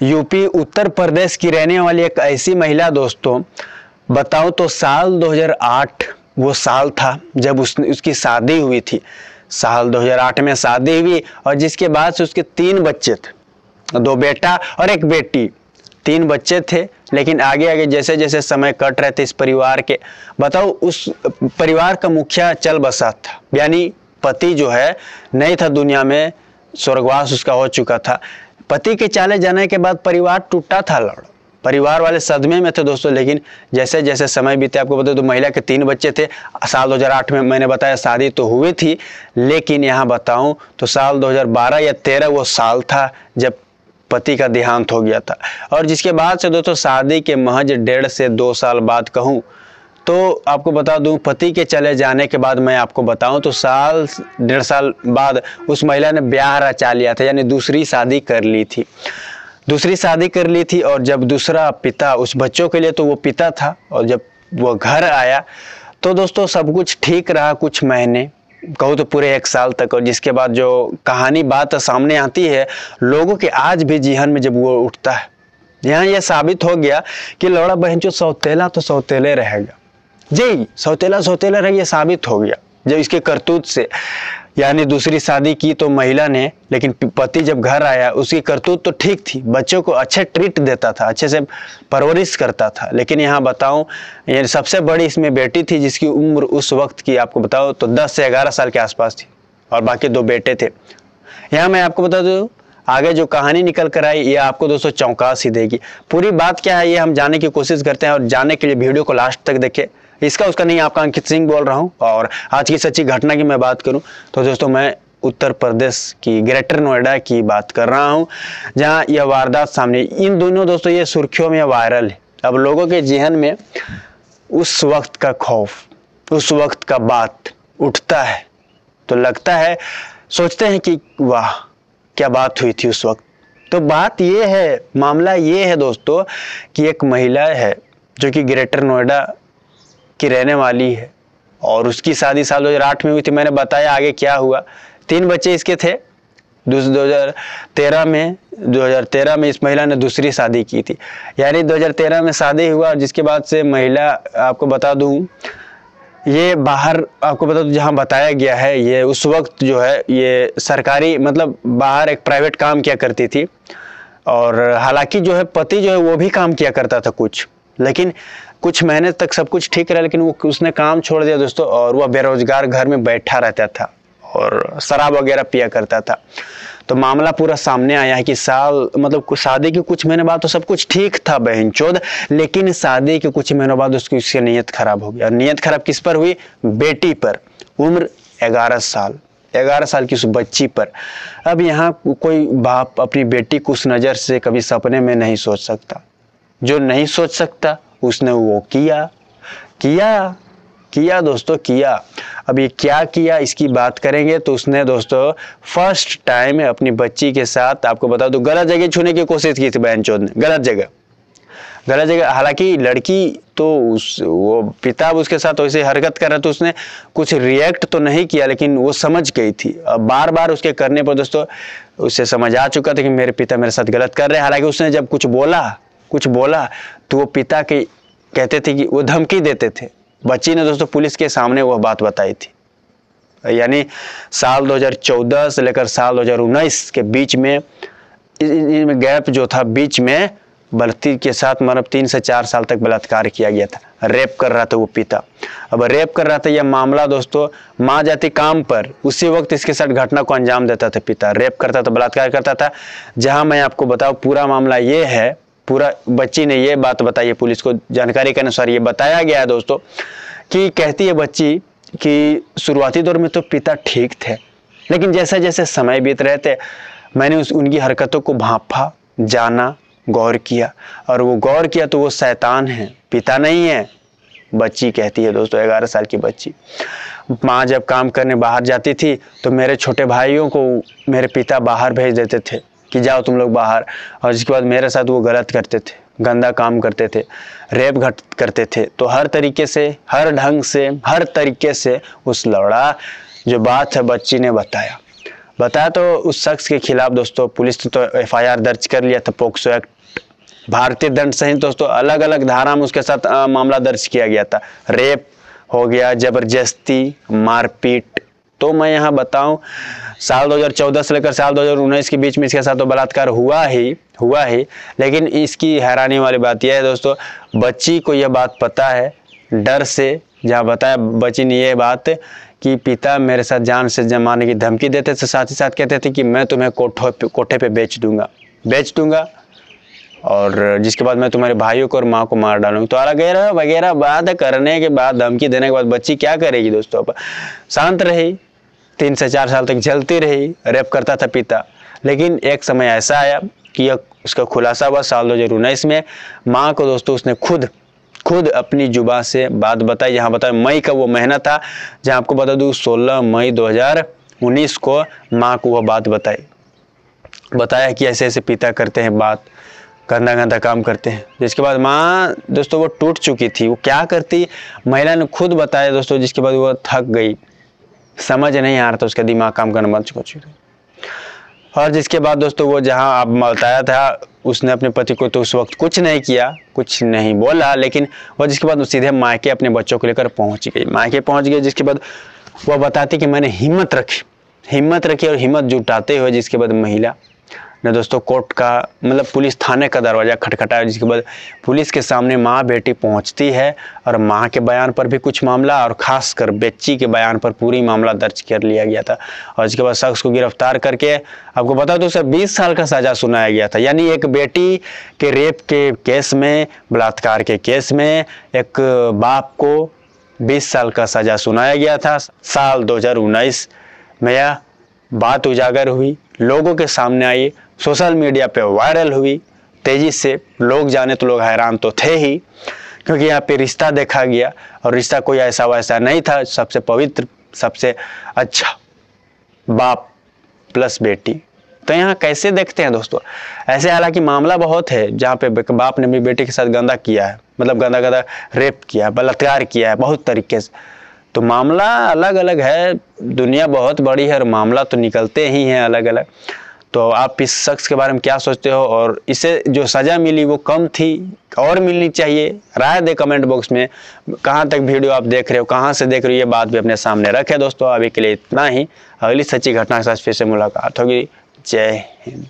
UP Uttar Pradesh की रहने वाली एक ऐसी महिला दोस्तों, बताऊं तो साल 2008 वो साल था जब उसकी शादी हुई थी। साल 2008 में शादी हुई और जिसके बाद से उसके 3 बच्चे थे, 2 बेटा और 1 बेटी। 3 बच्चे थे, लेकिन आगे आगे जैसे जैसे समय कट रहे थे इस परिवार के, बताओ उस परिवार का मुखिया चल बसा था, यानी पति जो है नहीं था दुनिया में, स्वर्गवास उसका हो चुका था। पति के चले जाने के बाद परिवार टूटा था, परिवार वाले सदमे में थे दोस्तों। लेकिन जैसे जैसे समय बीते, आपको बता दो महिला के 3 बच्चे थे। साल 2008 में मैंने बताया शादी तो हुई थी, लेकिन यहाँ बताऊं तो साल 2012 या 13 वो साल था जब पति का देहांत हो गया था। और जिसके बाद से दोस्तों शादी के महज 1.5 से 2 साल बाद कहूँ तो आपको बता दूं, पति के चले जाने के बाद मैं आपको बताऊं तो साल 1.5 साल बाद उस महिला ने ब्याह रचा लिया था, यानी दूसरी शादी कर ली थी। दूसरी शादी कर ली थी और जब दूसरा पिता उस बच्चों के लिए तो वो पिता था, और जब वो घर आया तो दोस्तों सब कुछ ठीक रहा कुछ महीने, कहूँ तो पूरे 1 साल तक। और जिसके बाद जो कहानी बात सामने आती है लोगों के आज भी जेहन में जब वो उठता है, यहाँ यह साबित हो गया कि लौड़ा बहन जो सौतेला तो सौतेले रहेगा जी, सौतेला सौतेला रह, ये साबित हो गया जब इसके करतूत से। यानी दूसरी शादी की तो महिला ने, लेकिन पति जब घर आया उसकी करतूत तो ठीक थी, बच्चों को अच्छे ट्रीट देता था, अच्छे से परवरिश करता था। लेकिन यहाँ बताऊं, ये सबसे बड़ी इसमें बेटी थी जिसकी उम्र उस वक्त की आपको बताओ तो 10 से 11 साल के आसपास थी, और बाकी 2 बेटे थे। यहाँ मैं आपको बता दूं आगे जो कहानी निकल कर आई ये आपको दोस्तों चौंका सी देगी। पूरी बात क्या है ये हम जानने की कोशिश करते हैं, और जानने के लिए वीडियो को लास्ट तक देखें। इसका उसका नहीं, आपका अंकित सिंह बोल रहा हूं। और आज की सच्ची घटना की मैं बात करूं तो दोस्तों मैं उत्तर प्रदेश की ग्रेटर नोएडा की बात कर रहा हूं, जहां यह वारदात सामने, इन दोनों दोस्तों ये सुर्खियों में वायरल है। अब लोगों के जेहन में उस वक्त का खौफ, उस वक्त का बात उठता है तो लगता है, सोचते हैं कि वाह क्या बात हुई थी उस वक्त। तो बात ये है, मामला ये है दोस्तों कि एक महिला है जो कि ग्रेटर नोएडा की रहने वाली है, और उसकी शादी साल 2008 में हुई थी। मैंने बताया आगे क्या हुआ। 3 बच्चे इसके थे। 2013 में इस महिला ने दूसरी शादी की थी, यानी 2013 में शादी हुआ। और जिसके बाद से महिला, आपको बता दूं, ये बाहर, आपको बता दूं जहाँ बताया गया है, ये उस वक्त जो है ये सरकारी, मतलब बाहर एक प्राइवेट काम किया करती थी। और हालांकि जो है पति जो है वो भी काम किया करता था कुछ, लेकिन कुछ महीने तक सब कुछ ठीक रहा, लेकिन उसने काम छोड़ दिया दोस्तों, और वह बेरोजगार घर में बैठा रहता था और शराब वगैरह पिया करता था। तो मामला पूरा सामने आया है कि मतलब शादी के कुछ महीने बाद तो सब कुछ ठीक था बहनचोद, लेकिन शादी के कुछ महीनों बाद उसकी नीयत खराब हो गई। और नीयत खराब किस पर हुई? बेटी पर, उम्र 11 साल की उस बच्ची पर। अब यहाँ कोई बाप अपनी बेटी को उस नज़र से कभी सपने में नहीं सोच सकता। जो नहीं सोच सकता उसने वो किया दोस्तों, किया। अब ये क्या किया इसकी बात करेंगे तो उसने दोस्तों फर्स्ट टाइम अपनी बच्ची के साथ, आपको बता दो, गलत जगह छूने की कोशिश की थी बहनचोद ने, गलत जगह। हालांकि लड़की तो वो पिता उसके साथ वैसे हरकत कर रहा था, उसने कुछ रिएक्ट तो नहीं किया, लेकिन वो समझ गई थी। अब बार बार उसके करने पर दोस्तों उसे समझ आ चुका था कि मेरे पिता मेरे साथ गलत कर रहे हैं। हालांकि उसने जब कुछ बोला तो वो पिता के कहते थे कि वो धमकी देते थे। बच्ची ने दोस्तों पुलिस के सामने वह बात बताई थी। यानी साल 2014 से लेकर साल 2019 के बीच में इनमें गैप जो था, बीच में बलती के साथ मतलब 3 से 4 साल तक बलात्कार किया गया था। रेप कर रहा था वो पिता। अब रेप कर रहा था, यह मामला दोस्तों माँ जाती काम पर, उसी वक्त इसके साथ घटना को अंजाम देता था पिता, रेप करता था, बलात्कार करता था। जहां मैं आपको बताऊं पूरा मामला ये है, पूरा बच्ची ने ये बात बताई है पुलिस को, जानकारी के अनुसार ये बताया गया है दोस्तों कि कहती है बच्ची कि शुरुआती दौर में तो पिता ठीक थे, लेकिन जैसे जैसे समय बीत रहे थे मैंने उनकी हरकतों को भांपा, जाना, गौर किया, और वो गौर किया तो वो शैतान है, पिता नहीं है। बच्ची कहती है दोस्तों, 11 साल की बच्ची। माँ जब काम करने बाहर जाती थी तो मेरे छोटे भाइयों को मेरे पिता बाहर भेज देते थे कि जाओ तुम लोग बाहर, और जिसके बाद मेरे साथ वो गलत करते थे, गंदा काम करते थे, रेप करते थे। तो हर तरीके से, हर ढंग से, हर तरीके से उस लौड़ा जो बात है बच्ची ने बताया। बताया तो उस शख्स के खिलाफ दोस्तों पुलिस ने तो FIR दर्ज कर लिया था। पोक्सो एक्ट, भारतीय दंड संहिता दोस्तों, अलग अलग धारा में उसके साथ मामला दर्ज किया गया था। रेप हो गया, जबरदस्ती, मारपीट। तो मैं यहाँ बताऊं, साल 2014 से लेकर साल 2019 के बीच में इसके साथ तो बलात्कार हुआ ही। लेकिन इसकी हैरानी वाली बात यह है दोस्तों, बच्ची को यह बात पता है, डर से, जहाँ बताया बच्ची ने यह बात कि पिता मेरे साथ जान से मारने की धमकी देते थे, साथ ही साथ कहते थे कि मैं तुम्हें कोठे पे बेच दूंगा और जिसके बाद मैं तुम्हारे भाइयों को और माँ को मार डालूंगी। तो वगैरह वगैरह बात करने के बाद, धमकी देने के बाद बच्ची क्या करेगी दोस्तों? अब शांत रही, 3 से 4 साल तक झेलती रही। रेप करता था पिता, लेकिन एक समय ऐसा आया कि उसका खुलासा हुआ साल 2019 में। माँ को दोस्तों उसने खुद अपनी जुबान से बात बताई। यहाँ बताया मई का वो महीना था, जहाँ आपको बता दूँ 16 मई 2019 को माँ को वह बात बताया कि ऐसे ऐसे पिता करते हैं बात, गंदा काम करते हैं। जिसके बाद माँ दोस्तों वो टूट चुकी थी। वो क्या करती, महिला ने खुद बताया दोस्तों। जिसके बाद वो थक गई, समझ नहीं आ रहा था, उसका दिमाग काम करना बंद हो चुका। और जिसके बाद दोस्तों वो जहाँ आप बताया था, उसने अपने पति को तो उस वक्त कुछ नहीं किया, कुछ नहीं बोला, लेकिन वो जिसके बाद वो सीधे मायके अपने बच्चों को लेकर पहुंच गई। जिसके बाद वह बताती कि मैंने हिम्मत रखी और हिम्मत जुटाते हुए जिसके बाद महिला ने दोस्तों कोर्ट का मतलब पुलिस थाने का दरवाज़ा खटखटाया। जिसके बाद पुलिस के सामने माँ बेटी पहुंचती है और माँ के बयान पर भी कुछ मामला और ख़ासकर बच्ची के बयान पर पूरी मामला दर्ज कर लिया गया था। और इसके बाद शख्स को गिरफ्तार करके आपको बता दो उसे 20 साल का सज़ा सुनाया गया था। यानी एक बेटी के रेप के केस में, बलात्कार के केस में एक बाप को 20 साल का सज़ा सुनाया गया था। साल 2019 में यह बात उजागर हुई, लोगों के सामने आई, सोशल मीडिया पे वायरल हुई तेजी से। लोग जाने तो लोग हैरान तो थे ही, क्योंकि यहाँ पे रिश्ता देखा गया और रिश्ता कोई ऐसा वैसा नहीं था। सबसे पवित्र, सबसे अच्छा बाप प्लस बेटी। तो यहाँ कैसे देखते हैं दोस्तों? ऐसे हालांकि मामला बहुत है जहाँ पे बाप ने भी बेटे के साथ गंदा किया है, मतलब गंदा रेप किया है, बलात्कार किया है बहुत तरीके से। तो मामला अलग अलग है, दुनिया बहुत बड़ी है और मामला तो निकलते ही हैं अलग अलग। तो आप इस शख्स के बारे में क्या सोचते हो? और इसे जो सज़ा मिली वो कम थी और मिलनी चाहिए? राय दे कमेंट बॉक्स में। कहाँ तक वीडियो आप देख रहे हो, कहाँ से देख रहे हो, ये बात भी अपने सामने रखें दोस्तों। अभी के लिए इतना ही, अगली सच्ची घटना के साथ फिर से मुलाकात होगी। जय हिंद।